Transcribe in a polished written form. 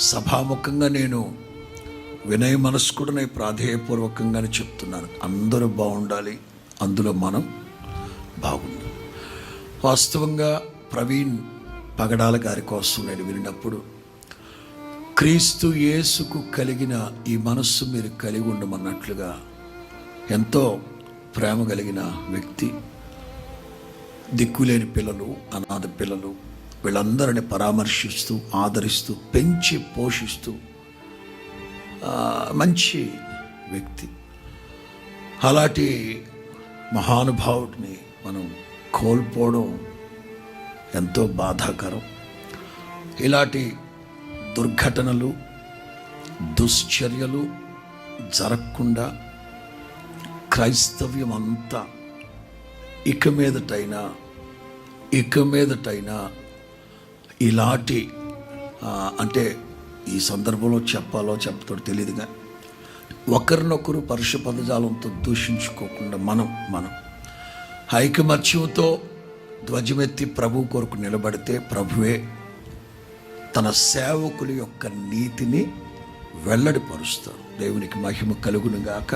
సభాముఖంగా నేను వినయ మనస్కుడనై ప్రాధేయపూర్వకంగానే చెప్తున్నాను. అందరూ బాగుండాలి, అందులో మనం బాగుండాలి. వాస్తవంగా ప్రవీణ్ పగడాల గారి కోసం నేను వినినప్పుడు, క్రీస్తు యేసుకు కలిగిన ఈ మనస్సు మీరు కలిగి ఉండమన్నట్లుగా ఎంతో ప్రేమ కలిగిన వ్యక్తి. దిక్కులేని పిల్లలు, అనాథ పిల్లలు, వీళ్ళందరిని పరామర్శిస్తూ, ఆదరిస్తూ, పెంచి పోషిస్తూ మంచి వ్యక్తి. అలాంటి మహానుభావుడిని మనం కోల్పోవడం ఎంతో బాధాకరం. ఇలాంటి దుర్ఘటనలు, దుశ్చర్యలు జరగకుండా క్రైస్తవ్యం అంతా ఇక మీదటైనా ఇలాంటి అంటే ఈ సందర్భంలో చెప్పాలో చెప్పతో తెలియదుగా, ఒకరినొకరు పరుష పదజాలంతో దూషించుకోకుండా మనం ఐకమత్యంతో ధ్వజమెత్తి ప్రభు కొరకు నిలబడితే ప్రభువే తన సేవకుల యొక్క నీతిని వెల్లడిపరుస్తాడు. దేవునికి మహిమ కలుగును గాక.